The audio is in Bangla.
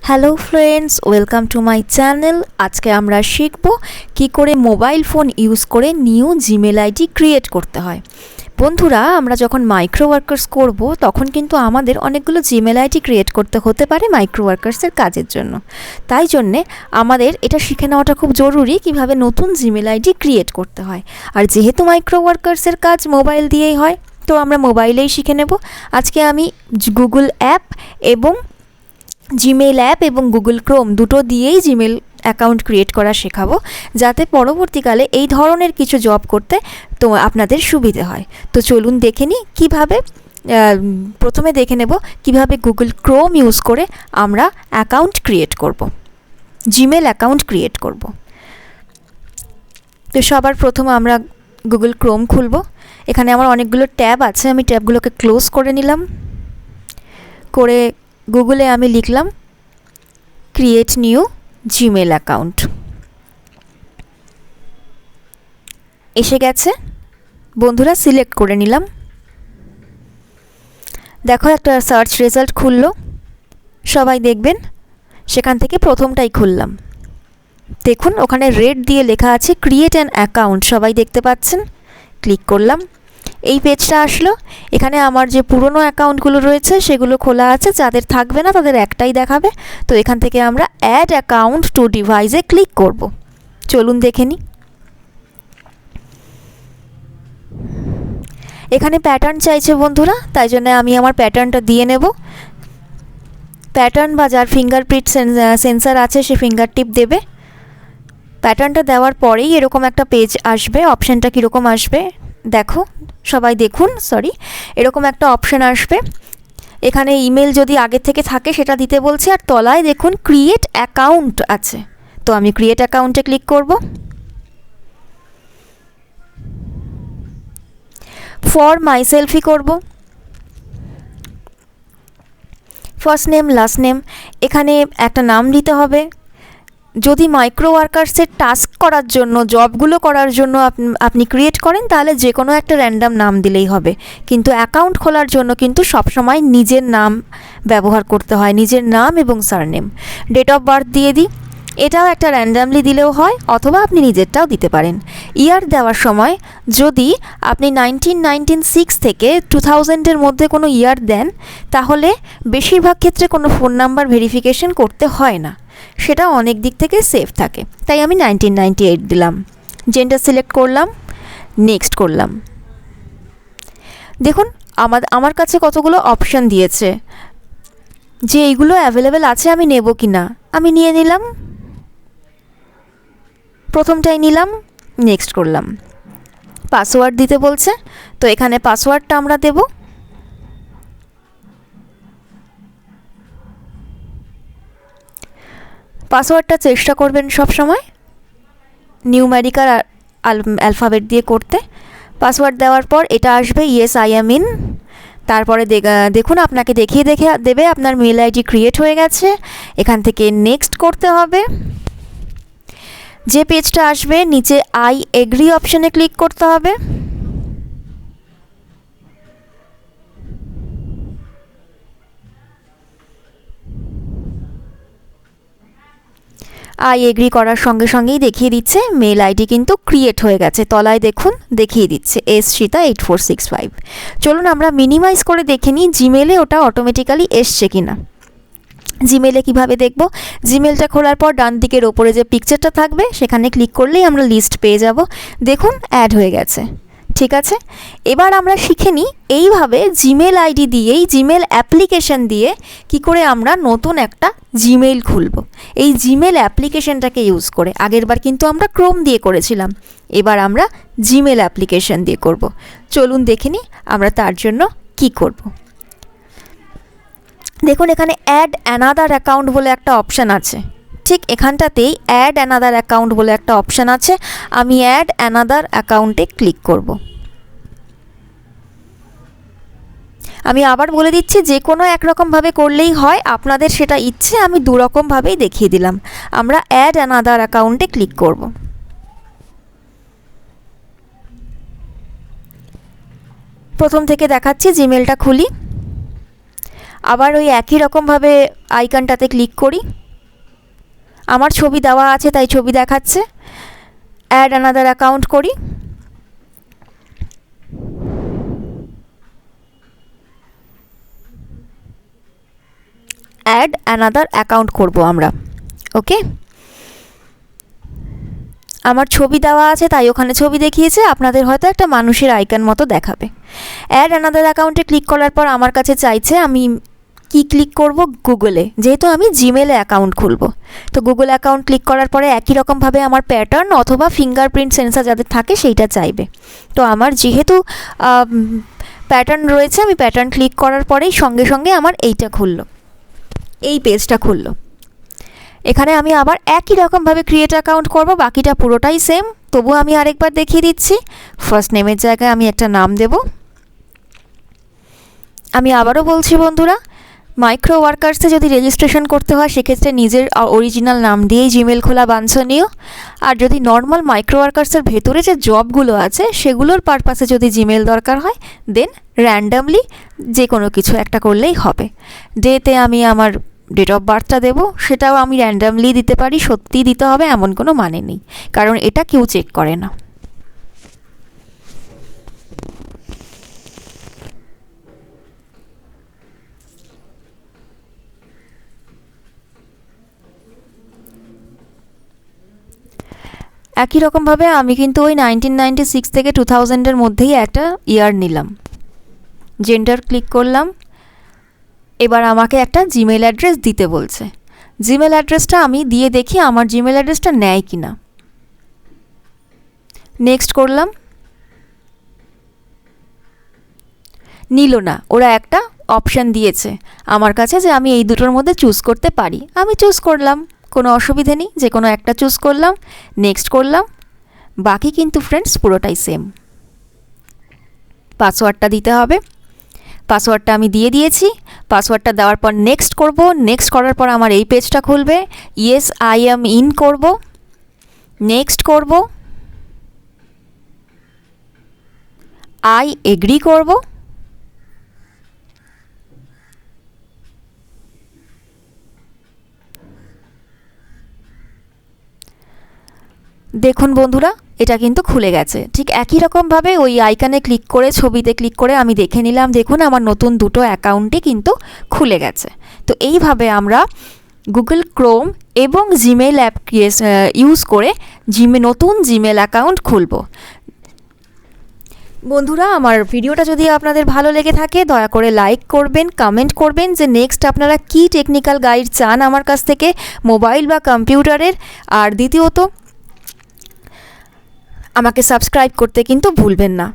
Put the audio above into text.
Hello friends, welcome to my channel. আজকে আমরা শিখব কি করে মোবাইল ফোন ইউজ করে নিউ জিমেল আইডি ক্রিয়েট করতে হয়। বন্ধুরা, আমরা যখন মাইক্রো ওয়ার্কার্স করব তখন কিন্তু আমাদের অনেকগুলো জিমেল আইডি ক্রিয়েট করতে হতে পারে মাইক্রো ওয়ার্কার্সের কাজের জন্য। তাই জন্যে আমাদের এটা শিখে নেওয়াটা খুব জরুরি কিভাবে নতুন জিমেল আইডি ক্রিয়েট করতে হয়। আর যেহেতু মাইক্রো ওয়ার্কার্সের কাজ মোবাইল দিয়েই হয়, তো আমরা মোবাইলেই শিখে নেব। আজকে আমি গুগল অ্যাপ এবং জিমেল অ্যাপ এবং গুগল ক্রোম দুটো দিয়েই জিমেল অ্যাকাউন্ট ক্রিয়েট করা শেখাবো, যাতে পরবর্তীকালে এই ধরনের কিছু জব করতে তো আপনাদের সুবিধে হয়। তো চলুন দেখে নিই কীভাবে। প্রথমে দেখে নেব কিভাবে গুগল ক্রোম ইউজ করে আমরা অ্যাকাউন্ট ক্রিয়েট করব, জিমেল অ্যাকাউন্ট ক্রিয়েট করব। তো সবার প্রথমে আমরা গুগল ক্রোম খুলব। এখানে আমার অনেকগুলো ট্যাব আছে, আমি ট্যাবগুলোকে ক্লোজ করে নিলাম। করে গুগলে আমি লিখলাম ক্রিয়েট নিউ জিমেল অ্যাকাউন্ট। এসে গেছে বন্ধুরা, সিলেক্ট করে নিলাম। দেখো একটা সার্চ রেজাল্ট খুললো, সবাই দেখবেন। সেখান থেকে প্রথমটাই খুললাম। দেখুন ওখানে রেড দিয়ে লেখা আছে ক্রিয়েট অ্যান অ্যাকাউন্ট, সবাই দেখতে পাচ্ছেন। ক্লিক করলাম, এই পেজটা আসলো। এখানে আমার যে পুরনো অ্যাকাউন্টগুলো রয়েছে সেগুলো খোলা আছে, যাদের থাকবে না তাদের একটাই দেখাবে। তো এখান থেকে আমরা অ্যাড অ্যাকাউন্ট টু ডিভাইসে ক্লিক করব। চলুন দেখে নিই। এখানে প্যাটার্ন চাইছে বন্ধুরা, তাই জন্য আমি আমার প্যাটার্নটা দিয়ে নেব। প্যাটার্ন বা যার ফিঙ্গারপ্রিন্ট সেন্সার আছে সে ফিঙ্গার টিপ দেবে। প্যাটার্নটা দেওয়ার পরেই এরকম একটা পেজ আসবে। অপশানটা কীরকম আসবে দেখো, সবাই দেখুন, এরকম একটা অপশান আসবে। এখানে ইমেল যদি আগে থেকে থাকে সেটা দিতে বলছে, আর তলায় দেখুন ক্রিয়েট অ্যাকাউন্ট আছে। তো আমি ক্রিয়েট অ্যাকাউন্টে ক্লিক করব। ফর মাই সেলফি করব। ফার্স্ট নেম, লাস্ট নেম, এখানে একটা নাম দিতে হবে। যদি মাইক্রো ওয়ার্কার্সের টাস্ক করার জন্য, জবগুলো করার জন্য আপনি ক্রিয়েট করেন, তাহলে যে কোনো একটা র্যান্ডাম নাম দিলেই হবে। কিন্তু অ্যাকাউন্ট খোলার জন্য কিন্তু সবসময় নিজের নাম ব্যবহার করতে হয়, নিজের নাম এবং সারনেম। ডেট অফ বার্থ দিয়ে দিই, এটাও একটা র্যান্ডামলি দিলেও হয়, অথবা আপনি নিজেরটাও দিতে পারেন। ইয়ার দেওয়ার সময় যদি আপনি 1996 থেকে 2000-এর মধ্যে কোনো ইয়ার দেন, তাহলে বেশিরভাগ ক্ষেত্রে কোনো ফোন নাম্বার ভেরিফিকেশন করতে হয় না, সেটা অনেক দিক থেকে সেফ থাকে। তাই আমি 1998 দিলাম। জেন্ডার সিলেক্ট করলাম, নেক্সট করলাম। দেখুন আমার কাছে কতগুলো অপশান দিয়েছে, যে এইগুলো অ্যাভেলেবেল আছে আমি নেব কি না। আমি নিয়ে নিলাম, প্রথমটাই নিলাম, নেক্সট করলাম। পাসওয়ার্ড দিতে বলছে, তো এখানে পাসওয়ার্ডটা আমরা দেব। পাসওয়ার্ডটা চেষ্টা করবেন সব সময় নিউমেরিক আর অ্যালফাবেট দিয়ে করতে। পাসওয়ার্ড দেওয়ার পর এটা আসবে ইয়েস আই অ্যাম ইন। তারপরে দেখুন আপনাকে দেখিয়ে দেবে আপনার মেল আইডি ক্রিয়েট হয়ে গেছে। এখান থেকে নেক্সট করতে হবে। যে পেজটা আসবে নিচে আই এগ্রি অপশানে ক্লিক করতে হবে। আই এগ্রি করার সঙ্গে সঙ্গেই দেখিয়ে দিচ্ছে মেল আইডি কিন্তু ক্রিয়েট হয়ে গেছে। তলায় দেখুন দেখিয়ে দিচ্ছে SShita8465। চলুন আমরা মিনিমাইজ করে দেখে নিই জিমেলে ওটা অটোমেটিক্যালি এসছে কিনা। জিমেলে কিভাবে দেখব? জিমেলটা খোলার পর ডান দিকের ওপরে যে পিকচারটা থাকবে সেখানে ক্লিক করলেই আমরা লিস্ট পেয়ে যাব। দেখুন অ্যাড হয়ে গেছে। ঠিক আছে, এবার আমরা শিখে নিই এইভাবে জিমেল আইডি দিয়েই, জিমেল অ্যাপ্লিকেশন দিয়ে কি করে আমরা নতুন একটা জিমেল খুলব। এই জিমেল অ্যাপ্লিকেশনটাকে ইউজ করে, আগেরবার কিন্তু আমরা ক্রোম দিয়ে করেছিলাম, এবার আমরা জিমেল অ্যাপ্লিকেশন দিয়ে করব। চলুন দেখে নিই আমরা তার জন্য কি করব। দেখুন এখানে অ্যাড অ্যানাদার অ্যাকাউন্ট বলে একটা অপশান আছে। ঠিক এখানটাতেই অ্যাড অ্যানাদার অ্যাকাউন্ট বলে একটা অপশান আছে। আমি অ্যাড অ্যানাদার অ্যাকাউন্টে ক্লিক করব। আমি আবার বলে দিচ্ছি, যে কোনো একরকমভাবে করলেই হয়, আপনাদের সেটা ইচ্ছে, আমি দুরকমভাবেই দেখিয়ে দিলাম। আমরা অ্যাড অ্যানাদার অ্যাকাউন্টে ক্লিক করব। প্রথম থেকে দেখাচ্ছি, জিমেলটা খুলি। আবার ওই একই রকমভাবে আইকনটাতে ক্লিক করি। আমার ছবি দেওয়া আছে তাই ছবি দেখাচ্ছে। অ্যাড অ্যানাদার অ্যাকাউন্ট করি। অ্যাড অ্যানাদার অ্যাকাউন্ট করব আমরা। ওকে, আমার ছবি দেওয়া আছে তাই ওখানে ছবি দেখিয়েছে, আপনাদের হয়তো একটা মানুষের আইকন মতো দেখাবে। অ্যাড অ্যানাদার অ্যাকাউন্টে ক্লিক করার পর আমার কাছে চাইছে আমি কি ক্লিক করব, গুগলে, যেহেতু আমি জিমেলে অ্যাকাউন্ট খুলব। তো গুগল অ্যাকাউন্ট ক্লিক করার পরে একই রকমভাবে আমার প্যাটার্ন অথবা ফিঙ্গারপ্রিন্ট সেন্সার যাদের থাকে সেইটা চাইবে। তো আমার যেহেতু প্যাটার্ন রয়েছে, আমি প্যাটার্ন ক্লিক করার পরেই সঙ্গে সঙ্গে আমার এইটা খুললো, এই পেজটা খুললো। এখানে আমি আবার একই রকমভাবে ক্রিয়েট অ্যাকাউন্ট করব, বাকিটা পুরোটাই সেম। তবু আমি আরেকবার দেখিয়ে দিচ্ছি। ফার্স্ট নেমের জায়গায় আমি একটা নাম দেব। আমি আবারও বলছি বন্ধুরা, মাইক্রো ওয়ার্কার্সে যদি রেজিস্ট্রেশন করতে হয় সেক্ষেত্রে নিজের অরিজিনাল নাম দিয়েই জিমেল খোলা বাঞ্ছনীয়। আর যদি নর্মাল মাইক্রো ওয়ার্কার্সের ভেতরে যে জবগুলো আছে সেগুলোর পারপাসে যদি জিমেল দরকার হয়, দেন র্যান্ডামলি যে কোনো কিছু একটা করলেই হবে। ডেতে আমি আমার ডেট অফ বার্থটা দেবো, সেটাও আমি র্যান্ডামলি দিতে পারি, সত্যিই দিতে হবে এমন কোনো মানে নেই, কারণ এটা কেউ চেক করে না। একই রকমভাবে আমি কিন্তু ওই 1996 থেকে 2000-এর মধ্যেই একটা ইয়ার নিলাম। জেন্ডার ক্লিক করলাম। এবার আমাকে একটা জিমেল অ্যাড্রেস দিতে বলছে। জিমেল অ্যাড্রেসটা আমি দিয়ে দেখি আমার জিমেল অ্যাড্রেসটা নেয় কি না। নেক্সট করলাম, নিল না। ওরা একটা অপশান দিয়েছে আমার কাছে যে আমি এই দুটোর মধ্যে চুজ করতে পারি। আমি চুজ করলাম, কোনো অসুবিধে নেই, যে কোনো একটা চুজ করলাম, নেক্সট করলাম। বাকি কিন্তু ফ্রেন্ডস পুরোটাই সেম। পাসওয়ার্ডটা দিতে হবে, পাসওয়ার্ডটা আমি দিয়ে দিয়েছি। পাসওয়ার্ডটা দেওয়ার পর নেক্সট করব। নেক্সট করার পর আমার এই পেজটা খুলবে। ইয়েস আই অ্যাম ইন করব, নেক্সট করব, আই এগ্রি করব। দেখুন বন্ধুরা, এটা কিন্তু খুলে গেছে। ঠিক একই রকমভাবে ওই আইকনে ক্লিক করে, ছবিতে ক্লিক করে আমি দেখে নিলাম, দেখুন আমার নতুন দুটো অ্যাকাউন্টই কিন্তু খুলে গেছে। তো এইভাবে আমরা গুগল ক্রোম এবং জিমেল অ্যাপ ইউজ করে নতুন জিমেল অ্যাকাউন্ট খুলব। বন্ধুরা, আমার ভিডিওটা যদি আপনাদের ভালো লেগে থাকে দয়া করে লাইক করবেন, কমেন্ট করবেন যে নেক্সট আপনারা কি টেকনিক্যাল গাইড চান আমার কাছ থেকে মোবাইল বা কম্পিউটারের। আর দ্বিতীয়ত আমাকে সাবস্ক্রাইব করতে কিন্তু ভুলবেন না।